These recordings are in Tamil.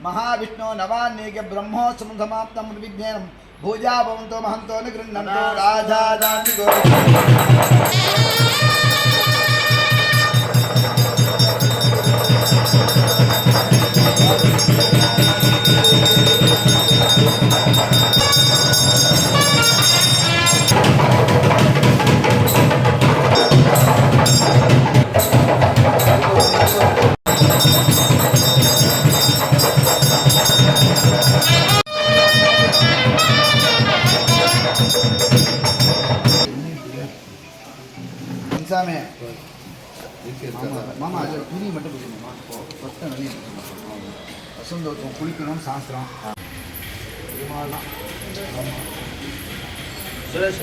महाविष्णु नवान्नेक ब्रह्मोत्सव समाप्तं विज्ञानं भूजा भवन्तो महन्तो न गृह्णन्तो राजादानि மாமா அதில் துணி மட்டும் கொடுக்கணுமா கொட்டை வெளியே வசந்தோத்தம் குளிக்கணும் சாஸ்திரம் இது மாதிரிலாம் சுரேஷ்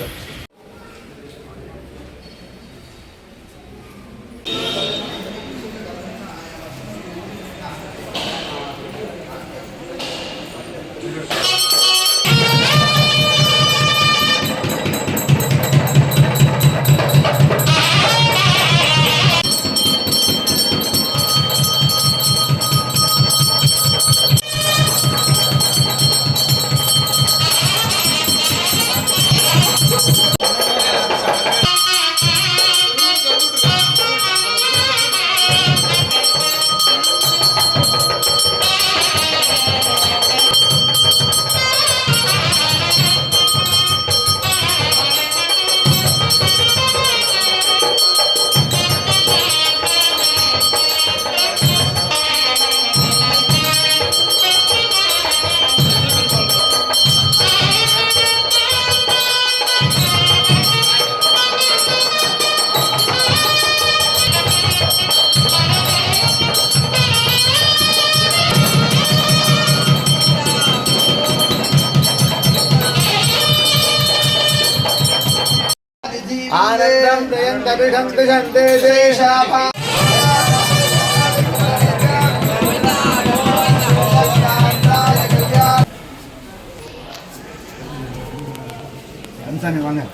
आनंदं दयन्तभिषं दिशन्ते देशापा अंसाने वांगे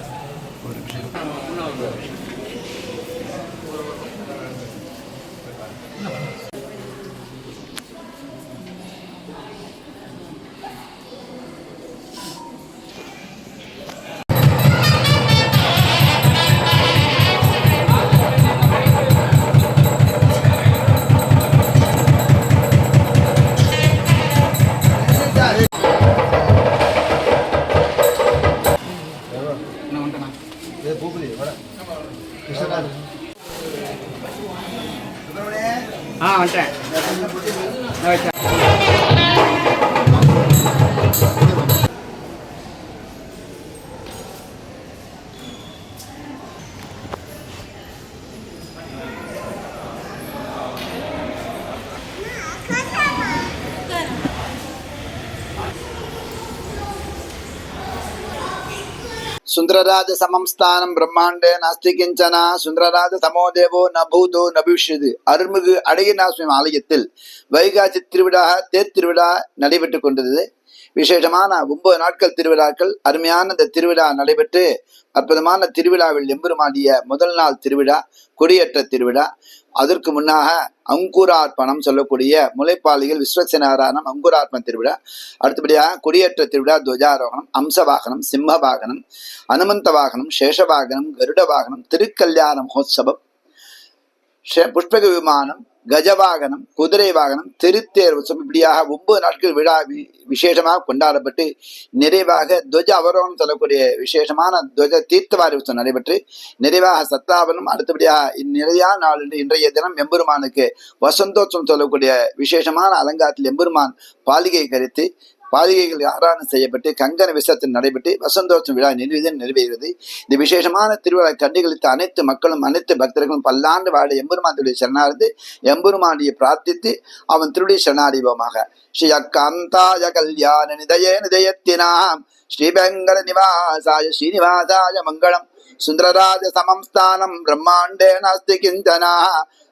सुंदरराज समं स्थानं ब्रह्मांडे नास्ति किंचन सुंदरराज समो देवो न भूतो न भविष्यति அருள்மிகு அழகியநாத சுவாமி ஆலயத்தில் வைகாசி திருவிழா தேர் திருவிழா நடைபெற்றுக் கொண்டது. விசேஷமான 9 நாட்கள் திருவிழாக்கள் அருமையான இந்த திருவிழா நடைபெற்று அற்புதமான திருவிழாவில் எம்பெருமாடிய முதல் நாள் திருவிழா கொடியேற்ற திருவிழா. அதற்கு முன்னாக அங்குரார்ப்பணம் சொல்லக்கூடிய முளைப்பாலிகள் விஸ்வசனாராயணம் அங்குரார்ப்பண திருவிழா. அடுத்தபடியாக கொடியேற்ற திருவிழா துவஜாரோகணம், அம்சவாகனம், சிம்ம வாகனம், அனுமந்த வாகனம், சேஷவாகனம், கருட வாகனம், திருக்கல்யாண மகோத்சவம், புஷ்பக விமானம், கஜவாகனம், குதிரை வாகனம், திருத்தேர் உற்சவம் இப்படியாக 9 நாட்கள் விழா விசேஷமாக கொண்டாடப்பட்டு நிறைவாக துவஜ அவரோகம் சொல்லக்கூடிய விசேஷமான துவஜ தீர்த்தவாரி உற்சவம் நடைபெற்று நிறைவாக சத்தாபனம் அடுத்தபடியாக இந்நிலையான நாள் இன்றைய தினம் எம்பெருமானுக்கு வசந்தோற்சவம் சொல்லக்கூடிய விசேஷமான அலங்காரத்தில் எம்பெருமான் பாலிகை கரித்து பாலிகைகள் ஆராதனை செய்யப்பட்டு கங்கண விசேஷத்தில் நடைபெற்று வசந்தோற்சவம் விழா நிறைவேறுகிறது. இந்த விசேஷமான திருவிழா கண்டுகளித்த அனைத்து மக்களும் அனைத்து பக்தர்களும் பல்லாண்டு வாழ எம்பெருமான் திருடைய சரணார்ந்து எம்பெருமானியை பிரார்த்தித்து அவன் திருடைய சரணாடிவோமாக. ஸ்ரீ அக்காந்தாய கல்யாண நிதய நிதயத்தினாம் ஸ்ரீபெங்கட நிவாசாய ஸ்ரீனிவாசாய மங்களம். சுந்தரராஜ சமம் ஸ்தானம் பிரம்மாண்டே நாஸ்தி கிஞ்சனா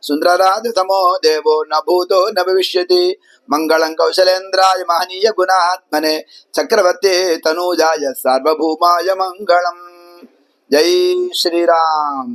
சுந்தரராஜ சமோ தேவோ ந பூதோ ந பவிஷ்யதி. மங்களம் கௌசலேந்திராய மஹனீய குணாத்மனே சக்கரவர்த்தி தனூஜாய சார்வபூமாய மங்களம். ஜெய் ஸ்ரீராம்.